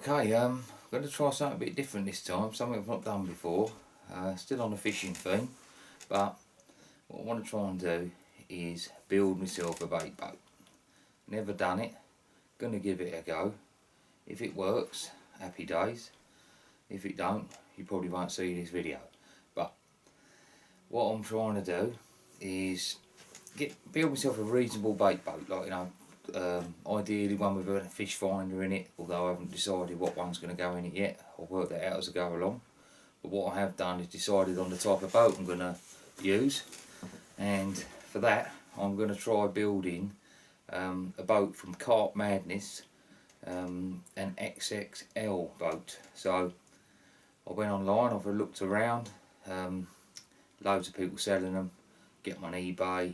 Okay, I'm going to try something a bit different this time, something I've not done before. Still on the fishing theme, but what I want to try and do is build myself a bait boat. Never done it, going to give it a go. If it works, happy days. If it don't, you probably won't see this video. But what I'm trying to do is build myself a reasonable bait boat, like, you know, ideally one with a fish finder in it, although I haven't decided what one's going to go in it yet. I'll work that out as I go along. But what I have done is decided on the type of boat I'm going to use, and for that I'm going to try building a boat from Carp Madness, an XXL boat. So I went online, I've looked around, loads of people selling them, get them on eBay,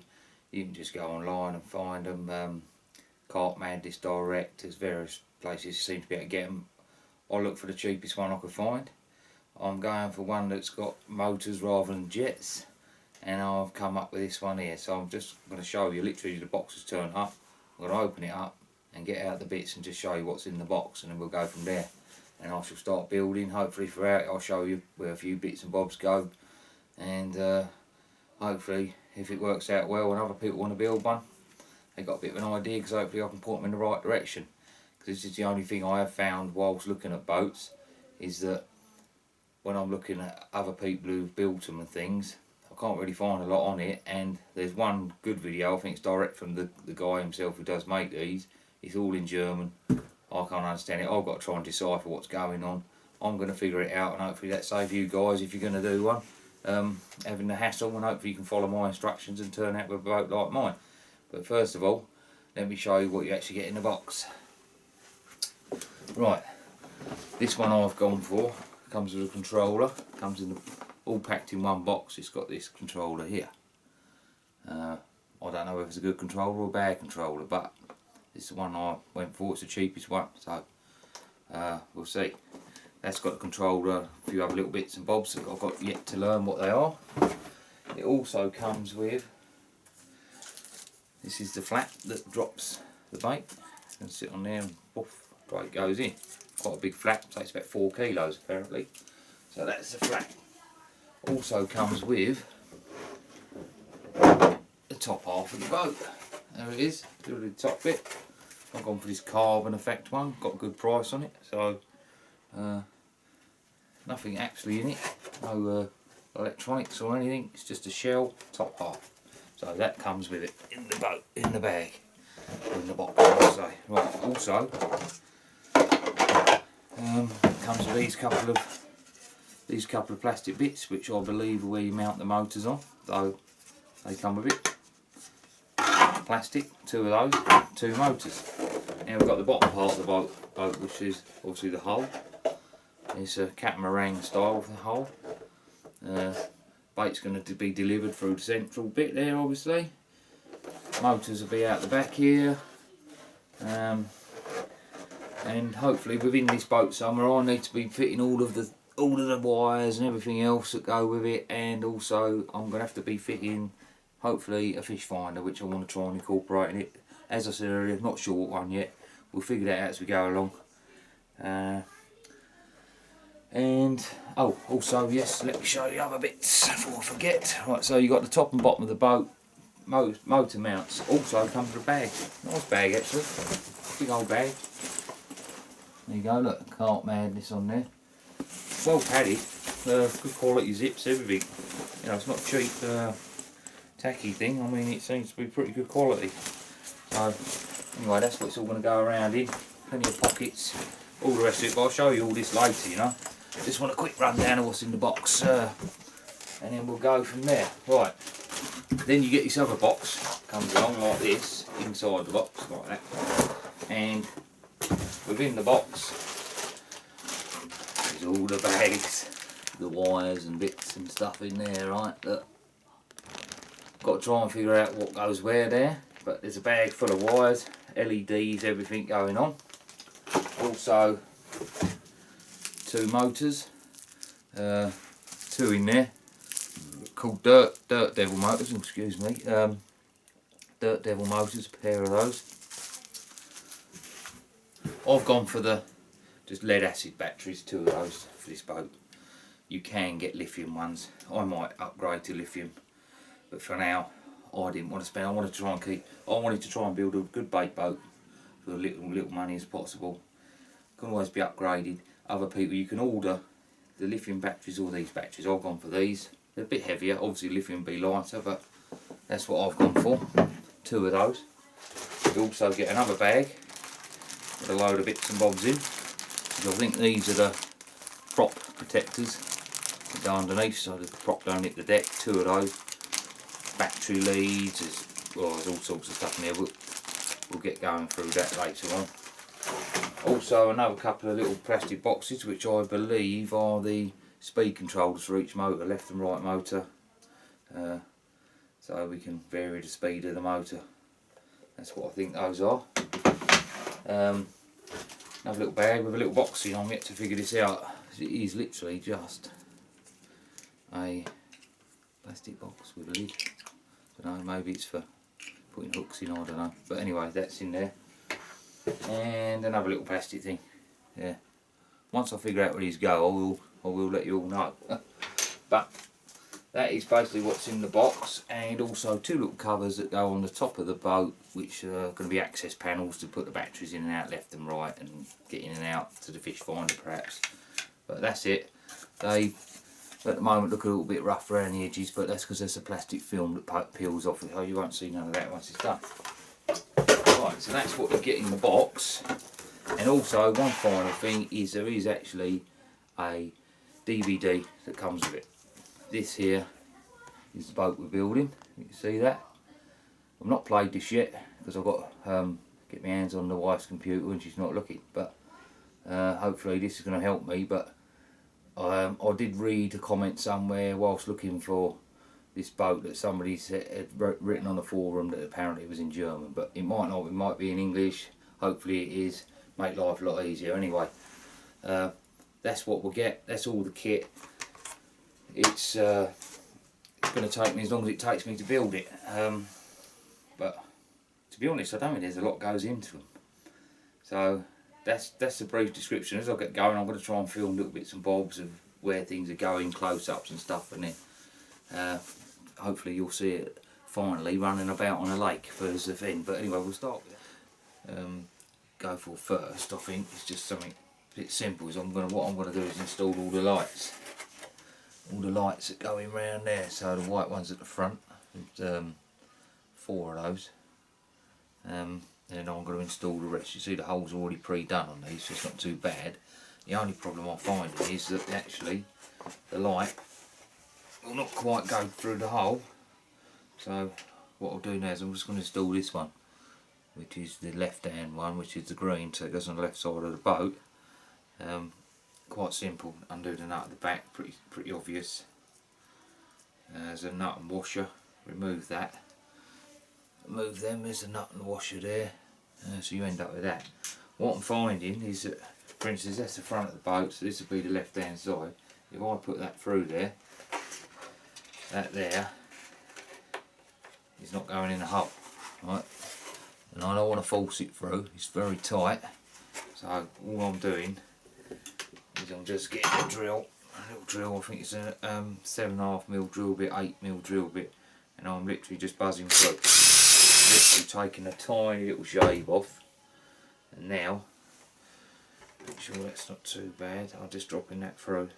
you can just go online and find them. Carp Madness direct, there's various places you seem to be able to get them. I looked for the cheapest one I could find. I'm going for one that's got motors rather than jets, and I've come up with this one here. So I'm just going to show you, literally the box is turned up. I'm going to open it up and get out the bits and just show you what's in the box, and then we'll go from there. And I shall start building. Hopefully throughout it I'll show you where a few bits and bobs go, and hopefully if it works out well and other people want to build one, they've got a bit of an idea, because hopefully I can point them in the right direction. Because this is the only thing I have found whilst looking at boats, is that when I'm looking at other people who've built them and things, I can't really find a lot on it. And there's one good video, I think it's direct from the guy himself who does make these. It's all in German, I can't understand it. I've got to try and decipher what's going on. I'm going to figure it out, and hopefully that saves you guys, if you're going to do one, having the hassle, and hopefully you can follow my instructions and turn out with a boat like mine. But first of all, let me show you what you actually get in the box. Right, this one I've gone for comes with a controller, comes in all packed in one box. It's got this controller here. I don't know if it's a good controller or a bad controller, but this is the one I went for. It's the cheapest one, so we'll see. That's got a controller, a few other little bits and bobs that I've got yet to learn what they are. It also comes with, this is the flap that drops the bait, and sit on there and poof, right it goes in. Quite a big flap, takes about 4 kilos apparently. So that's the flap. Also comes with the top half of the boat. There it is, the top bit. I've gone for this carbon effect one, got a good price on it. So nothing actually in it, no electronics or anything, it's just a shell, top half. So that comes with it in the boat, in the bag, or in the box, I would say. Right, also comes with these couple of plastic bits, which I believe are where you mount the motors on. So they come with it. Plastic, 2 of those, 2 motors. Now we've got the bottom part of the boat, which is obviously the hull. It's a catamaran style of the hull. Bait's going to be delivered through the central bit there, obviously. Motors will be out the back here, and hopefully within this boat somewhere I need to be fitting all of the wires and everything else that go with it, and also I'm going to have to be fitting hopefully a fish finder, which I want to try and incorporate in it. As I said earlier, I'm not sure what one yet. We'll figure that out as we go along. And oh, also yes, let me show you other bits before I forget. Right, so you got the top and bottom of the boat motor mounts. Also comes with a bag, nice bag actually, big old bag. There you go, look, Carp Madness on there. Well padded, good quality zips, everything. You know, it's not cheap tacky thing. I mean, it seems to be pretty good quality. So anyway, that's what it's all going to go around in. Plenty of pockets, all the rest of it. But I'll show you all this later, you know. Just want a quick rundown of what's in the box, and then we'll go from there. Right, then you get this other box, comes along like this, inside the box, like that. And within the box is all the bags, the wires and bits and stuff in there, right? Look, got to try and figure out what goes where there, but there's a bag full of wires, LEDs, everything going on. Also 2 motors, 2 in there, called Dirt Devil motors, excuse me, Dirt Devil motors, a pair of those. I've gone for the just lead acid batteries, 2 of those for this boat. You can get lithium ones. I might upgrade to lithium, but for now I didn't want to spend. I wanted to try and build a good bait boat for little money as possible. Can always be upgraded. Other people, you can order the lithium batteries or these batteries. I've gone for these. They're a bit heavier. Obviously lithium will be lighter, but that's what I've gone for. 2 of those. You also get another bag with a load of bits and bobs in. I think these are the prop protectors that go underneath, so the prop don't hit the deck. 2 of those. Battery leads, there's all sorts of stuff in there. We'll get going through that later on. Also another couple of little plastic boxes, which I believe are the speed controls for each motor, left and right motor, so we can vary the speed of the motor. That's what I think those are. Another little bag with a little box in. I'm yet to figure this out. It is literally just a plastic box with a lid. I don't know, maybe it's for putting hooks in, I don't know. But anyway, that's in there. And another little plastic thing. Yeah. Once I figure out where these go, I will let you all know. But that is basically what's in the box, and also 2 little covers that go on the top of the boat, which are going to be access panels to put the batteries in and out left and right, and get in and out to the fish finder perhaps. But that's it. They at the moment look a little bit rough around the edges, but that's because there's a plastic film that peels off. So you won't see none of that once it's done. Right, so that's what you get in the box. And also one final thing is there is actually a DVD that comes with it. This here is the boat we're building. You can see that. I've not played this yet because I've got to get my hands on the wife's computer and she's not looking. But hopefully this is going to help me. But I did read a comment somewhere whilst looking for this boat that somebody had written on the forum that apparently it was in German, but it might not. It might be in English. Hopefully it is. Make life a lot easier. Anyway, that's what we'll get. That's all the kit. It's going to take me as long as it takes me to build it. But to be honest, I don't think there's a lot goes into them. So that's a brief description. As I get going, I'm going to try and film little bits and bobs of where things are going, close-ups and stuff, and then hopefully you'll see it finally running about on a lake for the thing. But anyway, we'll start with that. Go for first, I think, it's just something a bit simple. Is what I'm going to do is install all the lights. All the lights that go in round there. So the white ones at the front, 4 of those. And then I'm going to install the rest. You see the holes are already pre-done on these, so it's not too bad. The only problem I find is that actually the light will not quite go through the hole. So what I'll do now is I'm just going to install this one, which is the left hand one, which is the green, so it goes on the left side of the boat. Quite simple. Undo the nut at the back, pretty obvious. There's a nut and washer. Remove that. Remove them. There's a nut and washer there. So you end up with that. What I'm finding is that, for instance, that's the front of the boat, so this will be the left hand side. If I put that through there, that there is not going in the hole, right? And I don't want to force it through. It's very tight. So all I'm doing is I'm just getting a drill, a little drill. I think it's a 7.5mm drill bit, 8mm drill bit, and I'm literally just buzzing through. Literally taking a tiny little shave off, and now make sure that's not too bad. I'm just dropping that through,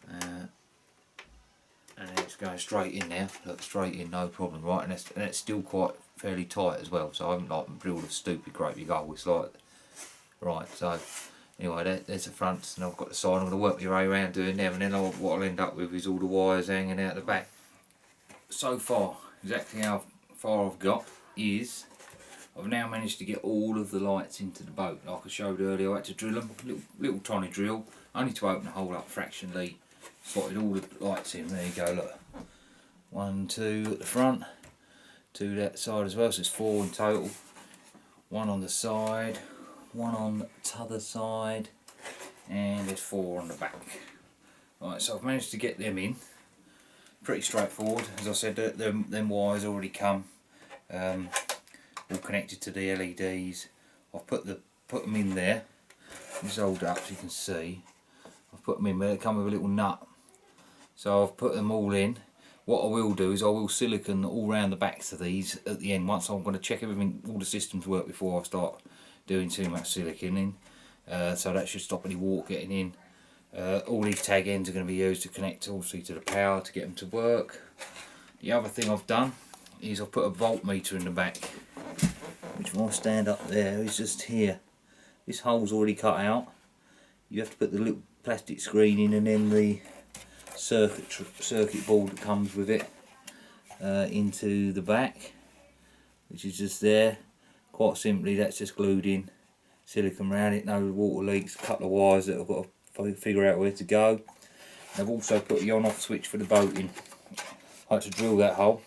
and it's going straight in now. Look, straight in, no problem, right? And that's still quite fairly tight as well. So I haven't like drilled a stupid great big hole. It's like right. So anyway, there's the front, and I've got the side. I'm going to work my way around doing them, and then what I'll end up with is all the wires hanging out the back. So far, exactly how far I've got is I've now managed to get all of the lights into the boat. Like I showed earlier, I had to drill them, little tiny drill, only to open the hole up fractionally. Slotted all the lights in. There you go. Look, 1, 2 at the front, 2 that side as well. So it's 4 in total. 1 on the side, 1 on the other side, and there's 4 on the back. Right, so I've managed to get them in. Pretty straightforward. As I said, them wires already come all connected to the LEDs. I've put them in there. just hold it up so you can see. I've put them in, they come with a little nut. So I've put them all in. What I will do is I will silicone all round the backs of these at the end. Once I'm going to check everything, all the systems work before I start doing too much siliconing. So that should stop any water getting in. All these tag ends are going to be used to connect obviously to the power to get them to work. The other thing I've done is I've put a voltmeter in the back, which when I stand up there is just here. This hole's already cut out. You have to put the little plastic screen in and then the circuit board that comes with it into the back, which is just there. Quite simply, that's just glued in, silicone around it, no water leaks, a couple of wires that I've got to figure out where to go. I've also put the on-off switch for the boat in. I had to drill that hole.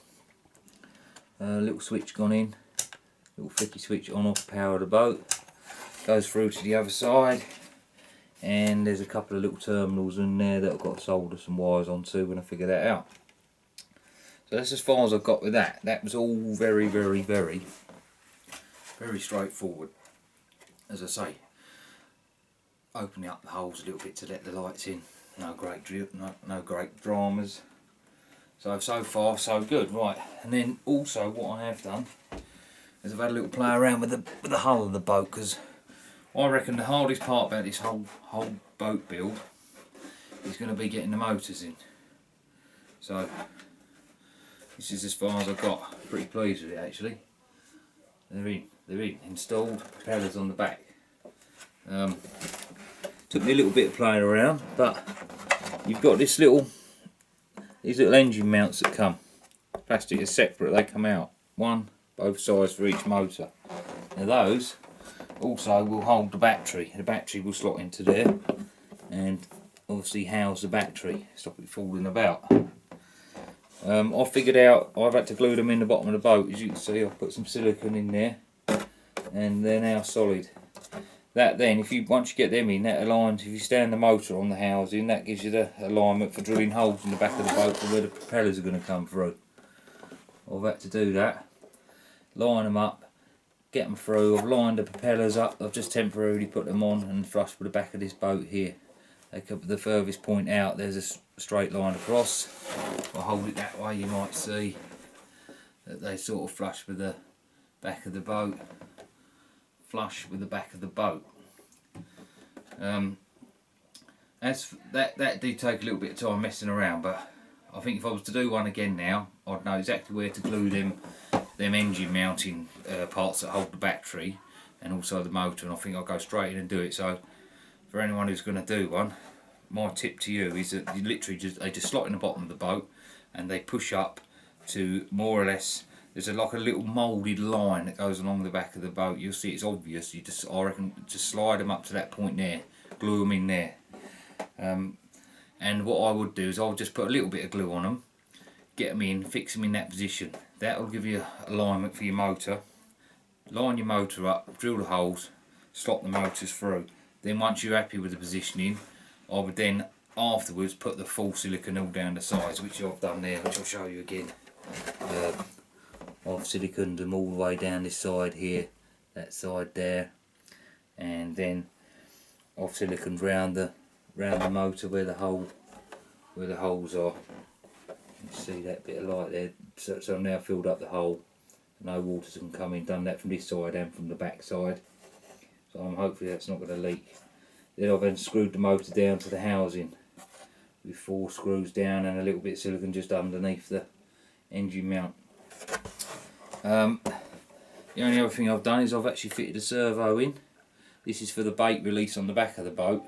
Little switch gone in, little flicky switch on-off, power of the boat. Goes through to the other side, and there's a couple of little terminals in there that I've got to solder some wires onto when I figure that out. So that's as far as I've got with that. That was all very straightforward. As I say, opening up the holes a little bit to let the lights in. No great no great dramas. So far so good. Right, and then also what I have done is I've had a little play around with the hull of the boat, because I reckon the hardest part about this whole boat build is going to be getting the motors in. So this is as far as I've got. Pretty pleased with it actually. They're in, installed, propellers on the back. Took me a little bit of playing around, but you've got these little engine mounts that come. Plastic is separate, they come out. One, both sides for each motor. Now those also will hold the battery. The battery will slot into there and obviously house the battery, stop it falling about. I figured out I've had to glue them in the bottom of the boat. As you can see, I've put some silicone in there and they're now solid. That then, once you get them in, that aligns. If you stand the motor on the housing, that gives you the alignment for drilling holes in the back of the boat for where the propellers are going to come through. I've had to do that, line them up, get them through. I've lined the propellers up. I've just temporarily put them on and flush with the back of this boat here. They could, the furthest point out, there's a straight line across. If I hold it that way, you might see that they sort of flush with the back of the boat. Flush with the back of the boat. As that did take a little bit of time messing around, but I think if I was to do one again now, I'd know exactly where to glue them engine mounting parts that hold the battery and also the motor, and I think I'll go straight in and do it. So for anyone who's going to do one, my tip to you is that you literally they just slot in the bottom of the boat and they push up to more or less. There's like a little moulded line that goes along the back of the boat. You'll see it's obvious. You just, I reckon, just slide them up to that point there, glue them in there. And what I would do is I'll just put a little bit of glue on them, get them in, fix them in that position. That will give you alignment for your motor. Line your motor up, drill the holes, slot the motors through. Then once you're happy with the positioning, I would then afterwards put the full silicone all down the sides, which I've done there, which I'll show you again. I've siliconed them all the way down this side here, that side there, and then I've siliconed round the motor where the holes are. You can see that bit of light there. So I've now filled up the hole. No water can come in. Done that from this side and from the back side. So hopefully that's not going to leak. Then I've then screwed the motor down to the housing with 4 screws down and a little bit of silicone just underneath the engine mount. The only other thing I've done is I've actually fitted a servo in. This is for the bait release on the back of the boat,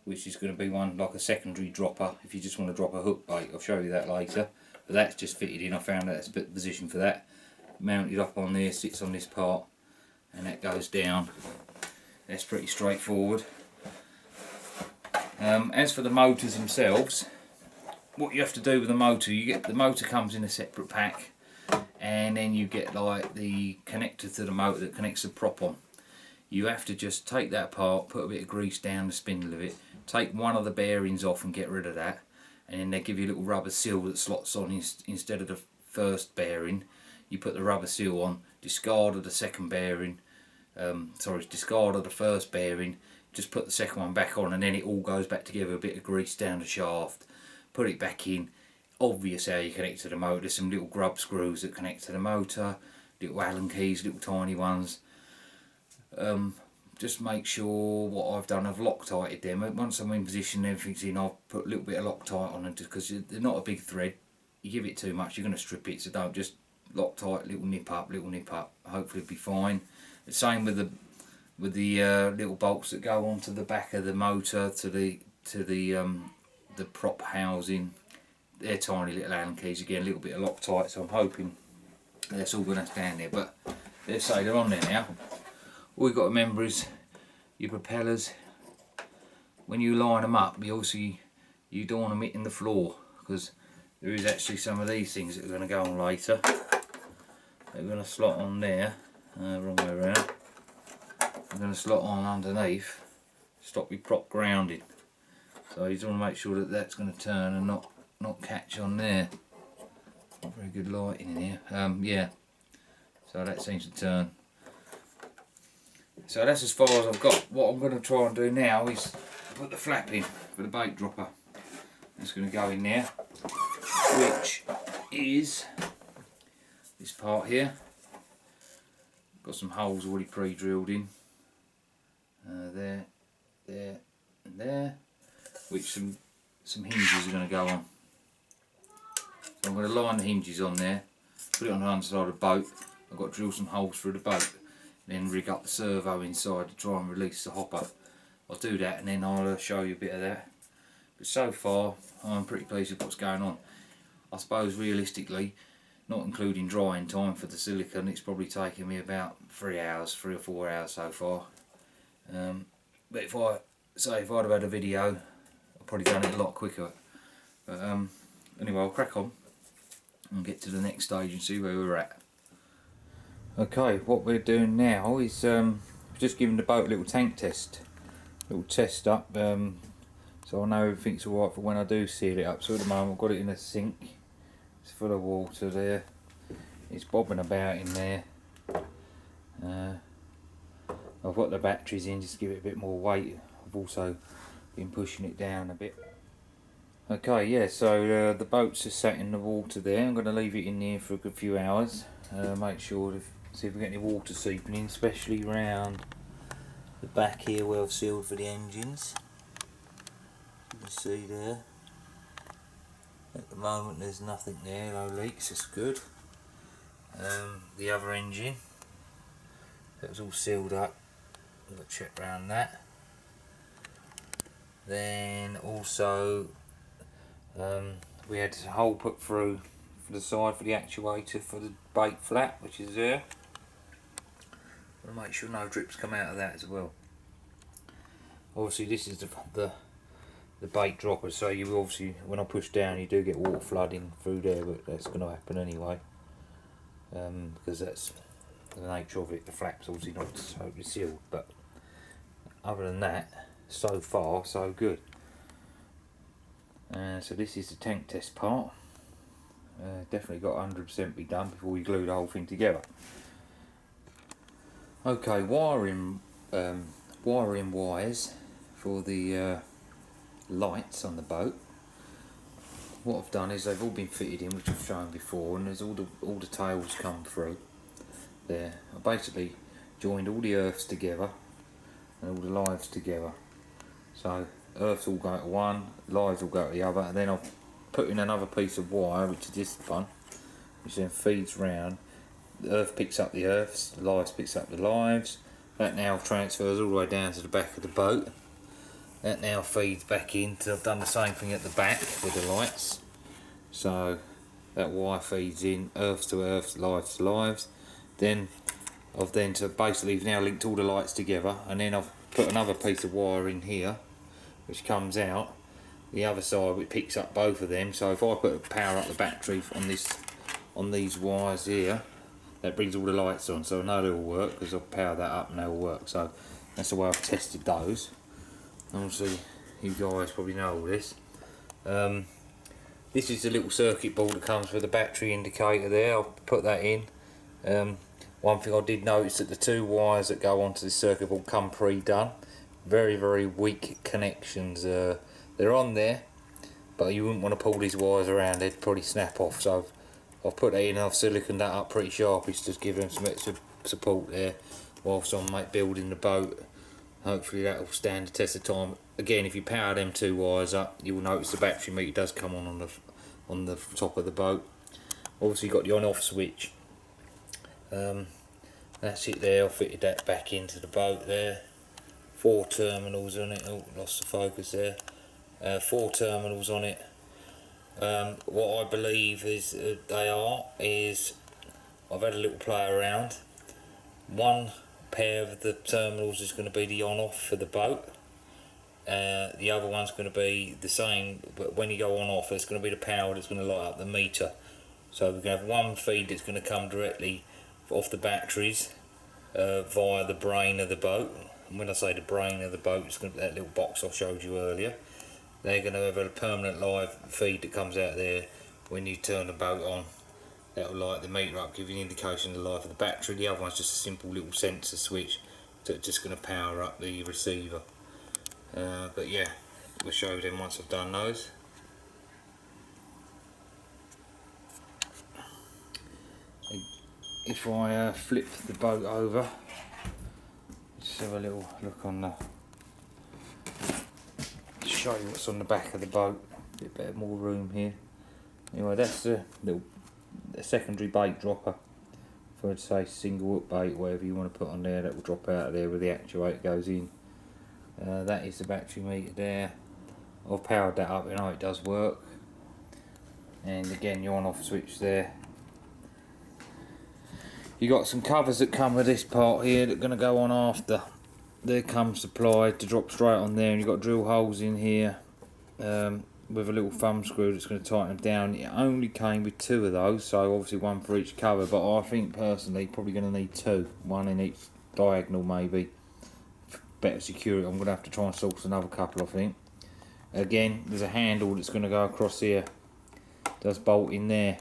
which is going to be one like a secondary dropper if you just want to drop a hook bait. I'll show you that later. But that's just fitted in. I found that's a bit of position for that. Mounted up on there, sits on this part, and that goes down. That's pretty straightforward. As for the motors themselves, what you have to do with the motor, the motor comes in a separate pack, and then you get like the connector to the motor that connects the prop on. You have to just take that apart, put a bit of grease down the spindle of it, take one of the bearings off and get rid of that, and then they give you a little rubber seal that slots on instead of the first bearing. You put the rubber seal on, discard of the second bearing, discard of the first bearing. just put the second one back on, and then it all goes back together. A bit of grease down the shaft, put it back in. Obvious how you connect to the motor. There's some little grub screws that connect to the motor, little Allen keys, little tiny ones. Just make sure what I've done, I've Loctited them. Once I'm in position, everything's in, I've put a little bit of Loctite on them, just because they're not a big thread. You give it too much, you're going to strip it, so don't, just Loctite, little nip up, hopefully it'll be fine. The same with the little bolts that go onto the back of the motor to the prop housing. They're tiny little Allen keys, again a little bit of Loctite, so I'm hoping that's all going to stand there, but let's say they're on there now. All you've got to remember is your propellers, when you line them up, you don't want them hitting the floor, because there is actually some of these things that are going to go on later. They're going to slot on there, wrong way around. They're going to slot on underneath, stop your prop grounding. So you just want to make sure that that's going to turn and not catch on there. Not very good lighting in here. Yeah, so that seems to turn. So that's as far as I've got. What I'm going to try and do now is put the flap in for the bait dropper. It's going to go in there, which is this part here. Got some holes already pre-drilled in. There, and there, which some hinges are going to go on. So I'm going to line the hinges on there, put it on the underside of the boat. I've got to drill some holes through the boat, then rig up the servo inside to try and release the hopper. I'll do that and then I'll show you a bit of that. But so far I'm pretty pleased with what's going on. I suppose realistically, not including drying time for the silicone, it's probably taken me about 3 or 4 hours so far. But if I'd have had a video, I've probably done it a lot quicker. But anyway, I'll crack on and get to the next stage and see where we're at. Okay, what we're doing now is just giving the boat a little tank test, up, so I know everything's alright for when I do seal it up. So at the moment I've got it in a sink, it's full of water there, it's bobbing about in there. I've got the batteries in just to give it a bit more weight. I've also been pushing it down a bit. Okay, yeah, so the boat's just sat in the water there. I'm going to leave it in there for a good few hours. Make sure to see if we get any water seeping in, especially around the back here where I've sealed for the engines. You can see there. At the moment there's nothing there, no leaks, that's good. The other engine, that was all sealed up. I've got to check around that. Then also we had a hole put through for the side for the actuator for the bait flap, which is there. I want to make sure no drips come out of that as well. Obviously this is the bait dropper, so you obviously, when I push down, you do get water flooding through there, but that's going to happen anyway, because that's the nature of it. The flap's obviously not totally sealed, but other than that, so far so good. So this is the tank test part. Definitely got 100% be done before we glue the whole thing together. Okay, wiring wires for the lights on the boat. What I've done is they've all been fitted in, which I've shown before, and there's all the tails come through there. I basically joined all the earths together and all the lives together. So earths all go to one, lives all go to the other, and then I've put in another piece of wire, which is this one, which then feeds round. The earth picks up the earths, the lives picks up the lives. That now transfers all the way down to the back of the boat. That now feeds back in. I've done the same thing at the back with the lights. So that wire feeds in, earths to earths, lives to lives. Then I've basically now linked all the lights together, and then I've put another piece of wire in here, which comes out the other side, which picks up both of them. So if I power up the battery on these wires here, that brings all the lights on. So I know they'll work because I've powered that up and they'll work. So that's the way I've tested those. Obviously you guys probably know all this. This is the little circuit board that comes with the battery indicator there. I'll put that in. One thing I did notice that the two wires that go onto the circuit board come pre-done. very weak connections. They're on there, but you wouldn't want to pull these wires around, they'd probably snap off. So I've put that in, I've siliconed that up pretty sharpish, just give them some extra support there whilst I'm building the boat. Hopefully that will stand the test of time. Again, if you power them two wires up, you'll notice the battery meter does come on the top of the boat. Obviously got the on-off switch. That's it there, I fitted that back into the boat there. 4 terminals on it. Oh, lost the focus there. 4 terminals on it. What I believe is I've had a little play around. One pair of the terminals is going to be the on-off for the boat. The other one's going to be the same, but when you go on-off, it's going to be the power that's going to light up the meter. So we're going to have one feed that's going to come directly off the batteries via the brain of the boat. And when I say the brain of the boat, it's going to be that little box I showed you earlier. They're going to have a permanent live feed that comes out there when you turn the boat on. That will light the meter up, give you an indication of the life of the battery. The other one's just a simple little sensor switch that's just going to power up the receiver. But yeah, we'll show you them once I've done those. If I flip the boat over, just have a little look on the, show you what's on the back of the boat. A bit more room here. Anyway, that's the secondary bait dropper for, I'd say, single hook bait, whatever you want to put on there. That will drop out of there where the actuator goes in. That is the battery meter there. I've powered that up, you know it does work. And again, your on-off switch there. You got some covers that come with this part here that are going to go on after. They come supplied to drop straight on there, and you've got drill holes in here with a little thumb screw that's going to tighten them down. It only came with 2 of those, so obviously 1 for each cover, but I think personally probably going to need 2, 1 in each diagonal maybe. Better security. I'm going to have to try and source another couple, I think. Again, there's a handle that's going to go across here. Does bolt in there.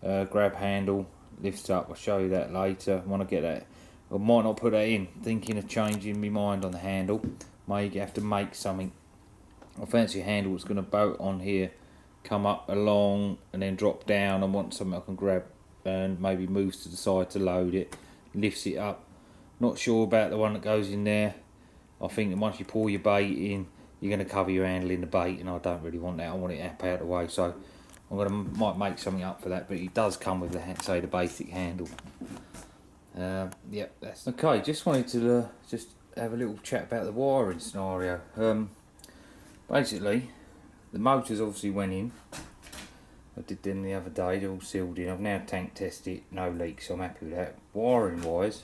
Grab handle, lifts up. I'll show you that later when I get that. I might not put that in. Thinking of changing my mind on the handle. May have to make something. I fancy a handle that's going to bolt on here, come up along and then drop down. I want something I can grab and maybe moves to the side to load it. Lifts it up. Not sure about the one that goes in there. I think that once you pour your bait in, you're going to cover your handle in the bait, and I don't really want that. I want it up out of the way, so might make something up for that. But it does come with the basic handle. Yeah, that's okay. Just wanted to just have a little chat about the wiring scenario. Basically, the motors obviously went in. I did them the other day. They're all sealed in. I've now tank tested it, no leaks, so I'm happy with that. Wiring wise,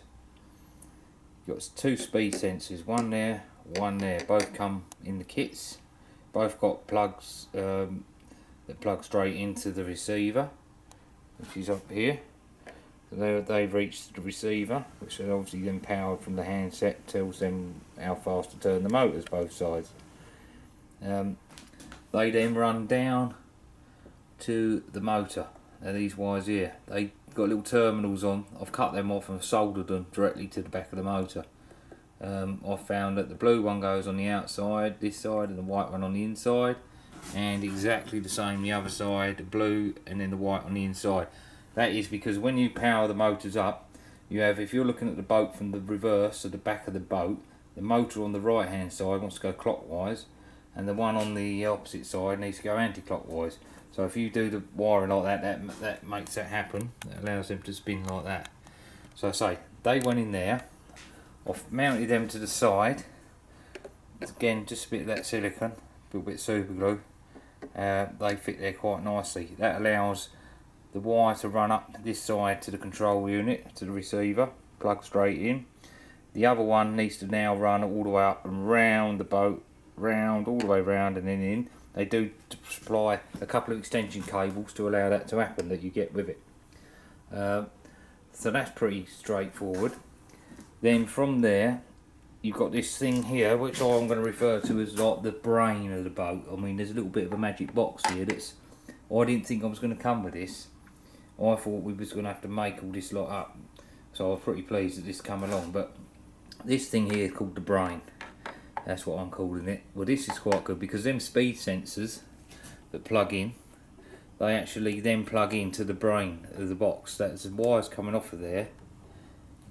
you've got 2 speed sensors, one there, one there. Both come in the kits. Both got plugs that plug straight into the receiver, which is up here. So they've reached the receiver, which is obviously then powered from the handset, tells them how fast to turn the motors both sides. They then run down to the motor. Now these wires here, they got little terminals on. I've cut them off and soldered them directly to the back of the motor. I've found that the blue one goes on the outside, this side, and the white one on the inside, and exactly the same the other side, the blue and then the white on the inside. That is because when you power the motors up, you have, if you're looking at the boat from the reverse of the back of the boat, the motor on the right hand side wants to go clockwise, and the one on the opposite side needs to go anti-clockwise. So if you do the wiring like that makes that happen. That allows them to spin like that. So I say, they went in there. I've mounted them to the side. Again, just a bit of that silicone, a little bit of super glue. They fit there quite nicely. That allows the wire to run up this side to the control unit, to the receiver, plug straight in. The other one needs to now run all the way up and round the boat, all the way round and then in. They do supply a couple of extension cables to allow that to happen, that you get with it. So that's pretty straightforward. Then from there, you've got this thing here, which I'm going to refer to as like the brain of the boat. I mean, there's a little bit of a magic box here that's, I didn't think I was going to come with this. I thought we was going to have to make all this lot up. So I was pretty pleased that this come along. But this thing here is called the brain. That's what I'm calling it. Well, this is quite good because them speed sensors that plug in, they actually then plug into the brain of the box. That's the wires coming off of there,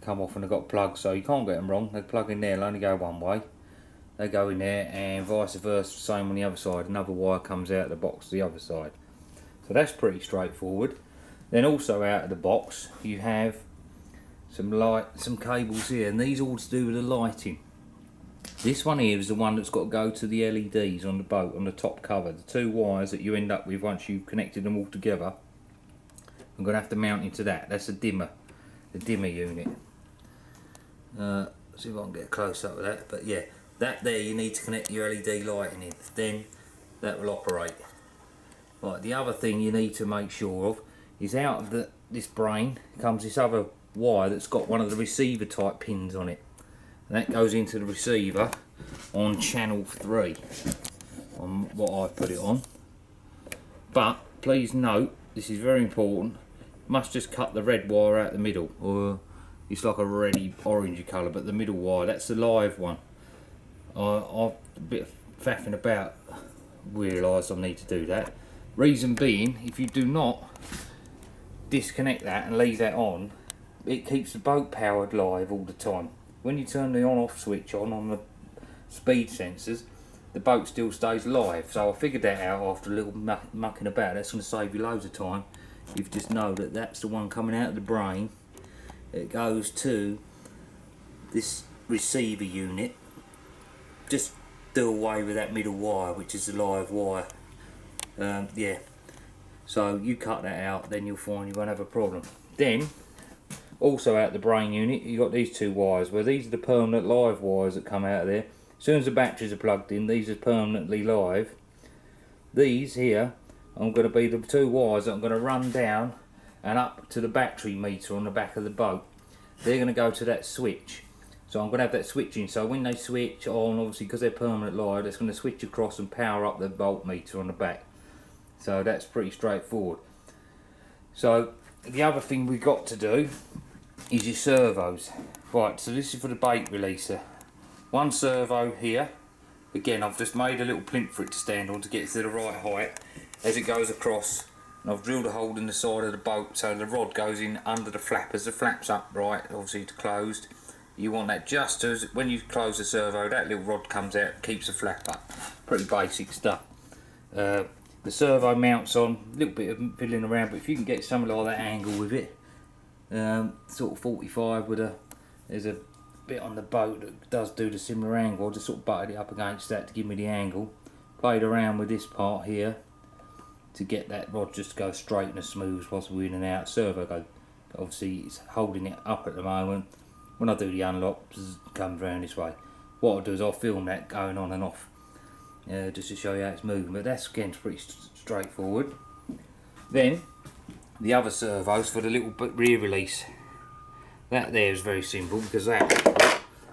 come off and they've got plugs, so you can't get them wrong. They plug in there, they'll only go one way. They go in there, and vice versa, same on the other side. Another wire comes out of the box to the other side. So that's pretty straightforward. Then also out of the box, you have some cables here, and these all to do with the lighting. This one here is the one that's got to go to the LEDs on the boat, on the top cover. The two wires that you end up with once you've connected them all together, I'm going to have to mount into that. That's a dimmer, the dimmer unit. See if I can get a close up of that. But yeah, that there you need to connect your LED lighting in. Then that will operate. Right, the other thing you need to make sure of is out of this brain comes this other wire that's got one of the receiver type pins on it. And that goes into the receiver on channel 3 on what I put it on. But please note, this is very important, must just cut the red wire out the middle, or it's like a reddy orangey colour, but the middle wire, that's the live one. I've a bit of faffing about realised I need to do that. Reason being, if you do not disconnect that and leave that on, it keeps the boat powered live all the time. When you turn the on-off switch on the speed sensors, the boat still stays live. So I figured that out after a little mucking about. That's going to save you loads of time. You just know that that's the one coming out of the brain. It goes to this receiver unit. Just do away with that middle wire, which is the live wire. Yeah. So you cut that out, then you'll find you won't have a problem. Then, also out the brain unit, you've got these two wires, where these are the permanent live wires that come out of there. As soon as the batteries are plugged in, these are permanently live. These here are going to be the two wires that I'm going to run down and up to the battery meter on the back of the boat. They're going to go to that switch. So I'm going to have that switching, so when they switch on, obviously because they're permanent live, it's going to switch across and power up the voltmeter on the back. So that's pretty straightforward. So the other thing we've got to do is your servos. Right, so this is for the bait releaser. One servo here. Again, I've just made a little plinth for it to stand on to get it to the right height as it goes across. And I've drilled a hole in the side of the boat so the rod goes in under the flap. As the flap's upright, obviously it's closed, you want that just as when you close the servo, that little rod comes out, keeps the flap up. Pretty basic stuff. The servo mounts on, a little bit of fiddling around, but if you can get something like that angle with it, sort of 45 with there's a bit on the boat that does do the similar angle. I just sort of butted it up against that to give me the angle. Played around with this part here to get that rod just to go straight and as smooth as possible in and out. Servo go, obviously it's holding it up at the moment. When I do the unlock, it comes around this way. What I'll do is I'll film that going on and off, just to show you how it's moving. But that's again pretty straightforward. Then the other servos for the little rear release. That there is very simple because that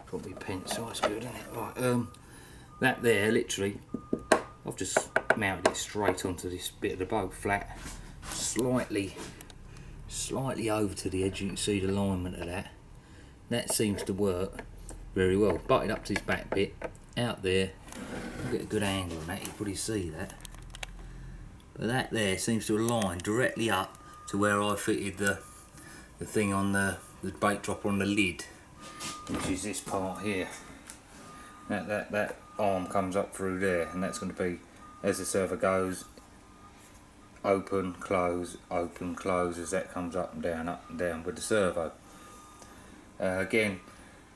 probably pencil. That's good, isn't it? Right, that there literally, I've just mounted it straight onto this bit of the boat flat, slightly over to the edge. You can see the alignment of that. That seems to work very well. Butted up to this back bit out there. I'll get a good angle on that. You can probably see that. But that there seems to align directly up to where I fitted the thing on the bait dropper on the lid, which is this part here. That arm comes up through there, and that's going to be, as the servo goes, open, close, as that comes up and down with the servo. Again,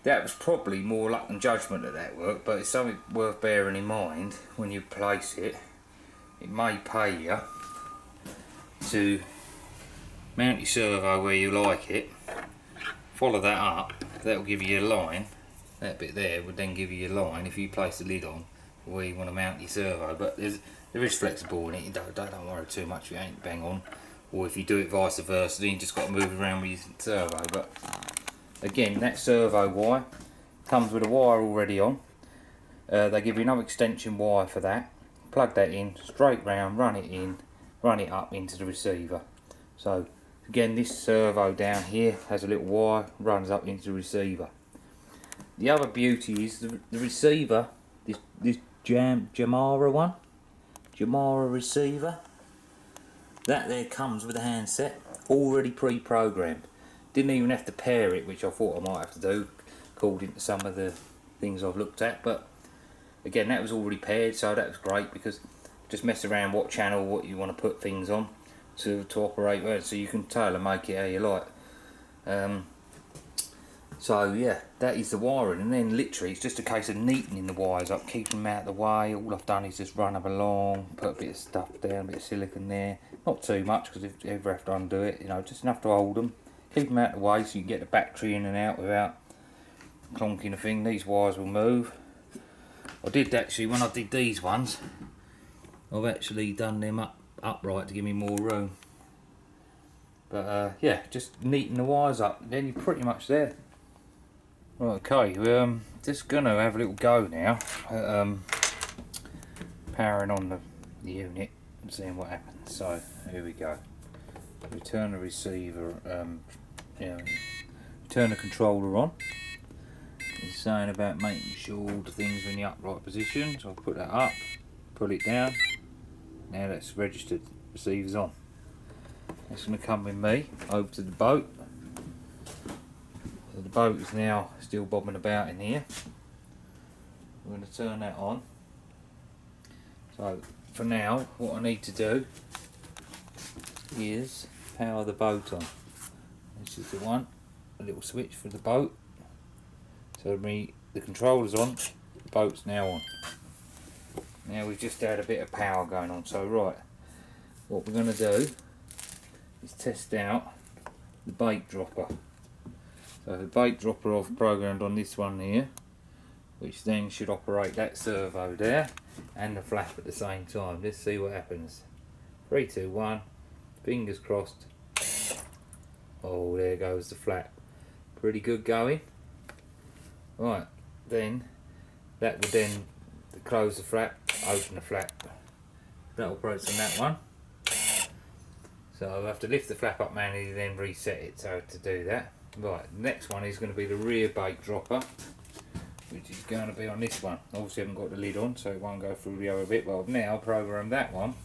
that was probably more luck than judgment at that work, but it's something worth bearing in mind when you place it. It may pay you to mount your servo where you like it, follow that up, that will give you your line. That bit there would then give you your line if you place the lid on where you want to mount your servo. But there is flexible in it. You don't worry too much if you ain't bang on, or if you do it vice versa, then you just got to move around with your servo. But again, that servo wire comes with a wire already on. They give you another extension wire for that. Plug that in straight round, run it up into the receiver. So again, this servo down here has a little wire, runs up into the receiver. The other beauty is the receiver this Jamara receiver. That there comes with a handset, already pre-programmed. Didn't even have to pair it, which I thought I might have to do, according to some of the things I've looked at. But again, that was already paired, so that was great, because just mess around what channel, what you want to put things on to operate well, so you can tailor make it how you like. So yeah, that is the wiring, and then literally it's just a case of neatening the wires up, keeping them out of the way. All I've done is just run them along, put a bit of stuff down, a bit of silicone there, not too much, because if you ever have to undo it, you know, just enough to hold them, keep them out of the way so you can get the battery in and out without clonking the thing. These wires will move. I did actually, when I did these ones, I've actually done them upright to give me more room. But yeah, just neaten the wires up, then you're pretty much there. Right, okay, we're just gonna have a little go now at powering on the unit and seeing what happens. So here we go. We turn the receiver, turn the controller on. It's saying about making sure all the things are in the upright position, so I'll put that up, pull it down. Now that's registered, receiver's on. That's going to come with me over to the boat. So the boat is now still bobbing about in here. We're going to turn that on. So for now, what I need to do is power the boat on. This is the one, a little switch for the boat. So the controller's on, the boat's now on. Now we've just had a bit of power going on, so right, what we're going to do is test out the bait dropper. So the bait dropper I've programmed on this one here, which then should operate that servo there and the flap at the same time. Let's see what happens. 3, 2, 1, fingers crossed. Oh, there goes the flap. Pretty good going. Right, then that will then close the flap, open the flap. That operates on that one. So I'll have to lift the flap up manually, then reset it. So to do that, right, the next one is going to be the rear bait dropper, which is going to be on this one. Obviously I haven't got the lid on, so it won't go through the other bit, but I've now programmed that one.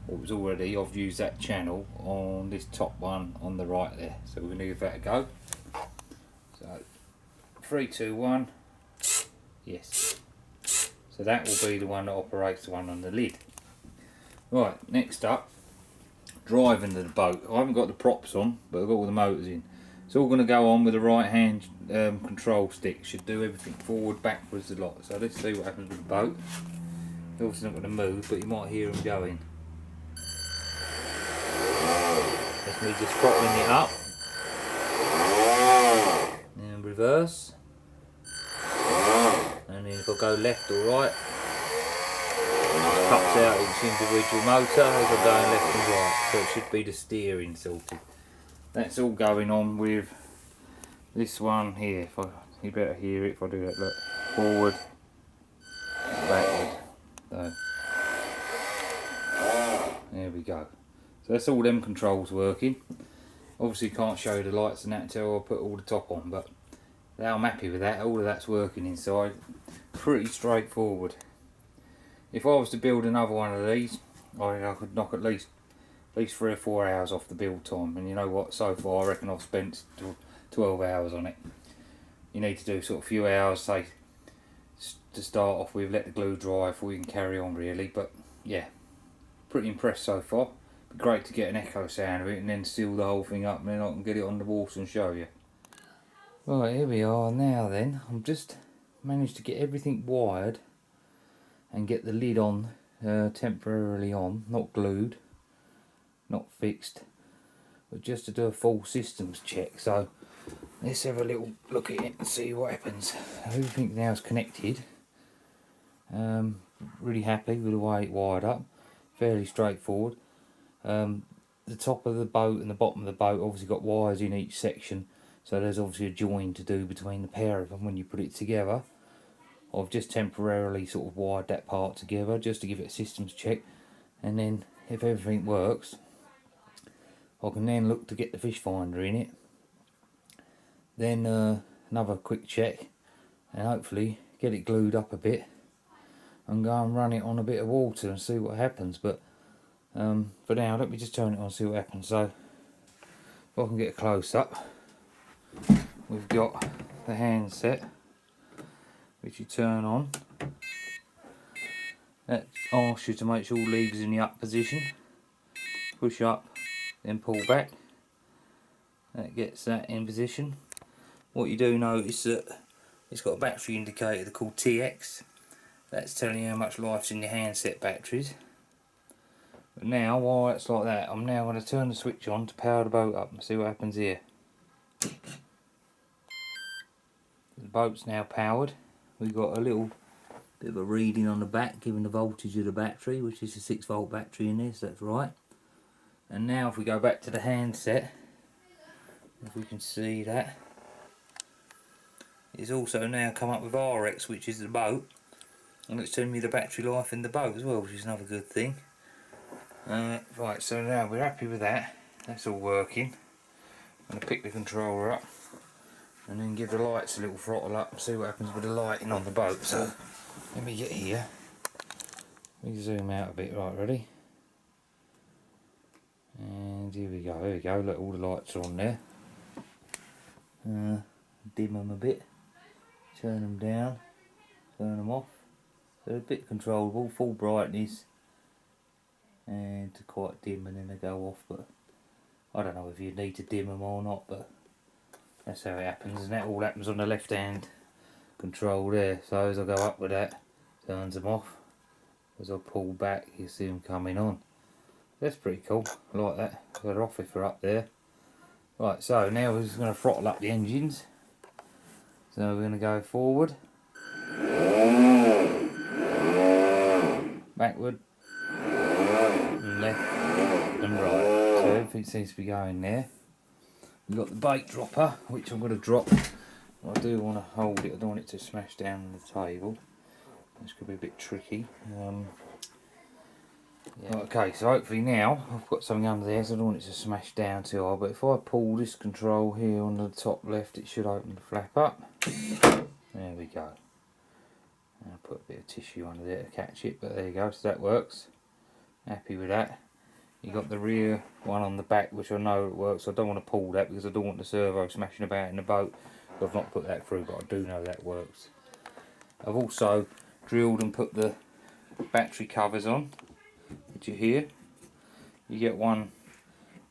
It was already, I've used that channel on this top one on the right there, so we're going to give that a go. So 3, 2, 1, yes. So that will be the one that operates the one on the lid. Right, next up, driving the boat. I haven't got the props on, but I've got all the motors in. It's all going to go on with the right hand control stick. Should do everything forward, backwards a lot. So let's see what happens with the boat. It's obviously not going to move, but you might hear them going. That's me just throttling it up. And reverse. And then if I go left or right, it cuts out each individual motor as I'm going left and right. So it should be the steering sorted. That's all going on with this one here. You better hear it if I do that. Look, forward, backward. So there we go. So that's all them controls working. Obviously can't show you the lights and that until I put all the top on, but I'm happy with that. All of that's working inside. Pretty straightforward. If I was to build another one of these, I could knock at least 3 or 4 hours off the build time. And you know what? So far, I reckon I've spent 12 hours on it. You need to do sort of a few hours, say, to start off with. Let the glue dry before you can carry on, really. But yeah, pretty impressed so far. Be great to get an echo sound of it and then seal the whole thing up, and then I can get it on the water and show you. Right, here we are now then. I'm just managed to get everything wired and get the lid on, temporarily on, not glued, not fixed, but just to do a full systems check. So let's have a little look at it and see what happens. Everything now is connected. Really happy with the way it wired up, fairly straightforward. The top of the boat and the bottom of the boat obviously got wires in each section, so there's obviously a join to do between the pair of them when you put it together. I've just temporarily sort of wired that part together just to give it a systems check, and then if everything works I can then look to get the fish finder in it, then another quick check, and hopefully get it glued up a bit and go and run it on a bit of water and see what happens. But for now, let me just turn it on and see what happens. So if I can get a close up, we've got the handset which you turn on. That asks you to make sure all levers in the up position. Push up, then pull back. That gets that in position. What you do notice that it's got a battery indicator called TX. That's telling you how much life's in your handset batteries. But now, while it's like that, I'm now going to turn the switch on to power the boat up and see what happens here. The boat's now powered. We've got a little bit of a reading on the back giving the voltage of the battery, which is a 6-volt battery in this, that's right. And now if we go back to the handset, if we can see that, it's also now come up with RX, which is the boat, and it's telling me the battery life in the boat as well, which is another good thing. Right, so now we're happy with that, that's all working. I'm going to pick the controller up and then give the lights a little throttle up and see what happens with the lighting on the boat. So let me get here, let me zoom out a bit. Right, ready? And here we go, look, all the lights are on there. Dim them a bit, turn them down, turn them off. They're a bit controllable, full brightness and to quite dim, and then they go off. But I don't know if you need to dim them or not, but that's how it happens, and that all happens on the left hand control there. So as I go up with that, turns them off. As I pull back, you see them coming on. That's pretty cool, I like that. They're off if they're up there. Right, so now we're just going to throttle up the engines. So we're going to go forward, backward, and left and right. So everything seems to be going there. We've got the bait dropper, which I'm going to drop. I do want to hold it, I don't want it to smash down on the table. This could be a bit tricky. Yeah. Okay, so hopefully now I've got something under there, so I don't want it to smash down too hard. But if I pull this control here on the top left, it should open the flap up. There we go. I'll put a bit of tissue under there to catch it, but there you go, so that works. Happy with that. You got the rear one on the back, which I know it works. I don't want to pull that because I don't want the servo smashing about in the boat. I've not put that through, but I do know that works. I've also drilled and put the battery covers on, which are here. You get one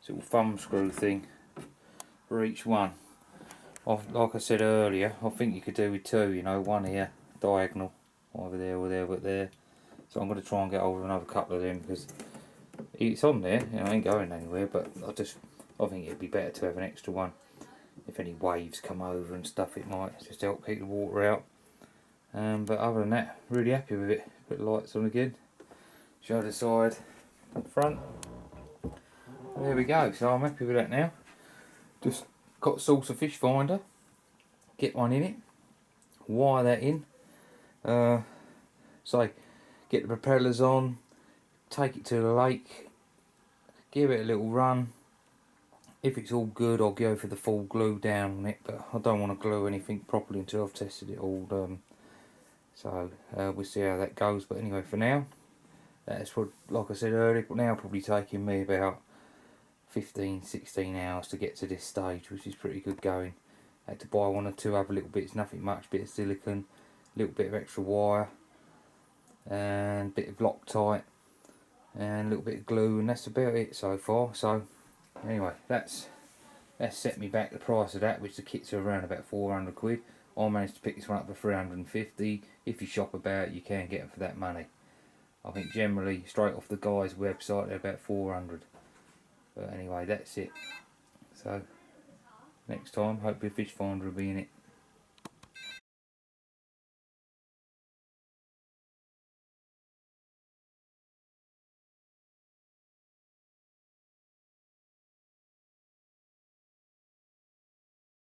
little thumb screw thing for each one. Like I said earlier, I think you could do with two, you know, one here, diagonal, either there or there, but there. So I'm going to try and get hold of another couple of them because it's on there, you know, I ain't going anywhere, but I think it'd be better to have an extra one. If any waves come over and stuff, it might just help keep the water out. But other than that, really happy with it. Put the lights on again, show the side and front. There we go, so I'm happy with that now. Just got saucer fish finder, get one in it, wire that in, so get the propellers on, take it to the lake, give it a little run. If it's all good, I'll go for the full glue down on it, but I don't want to glue anything properly until I've tested it all. So we'll see how that goes. But anyway, for now, that's what, like I said earlier, now probably taking me about 15-16 hours to get to this stage, which is pretty good going. I had to buy one or two other little bits, nothing much, bit of silicone, a little bit of extra wire, and a bit of Loctite, and a little bit of glue, and that's about it so far. So anyway, that's set me back the price of that, which the kits are around about 400 quid. I managed to pick this one up for 350. If you shop about, you can get them for that money. I think generally, straight off the guy's website, they're about 400. But anyway, that's it. So next time, hopefully a fish finder will be in it.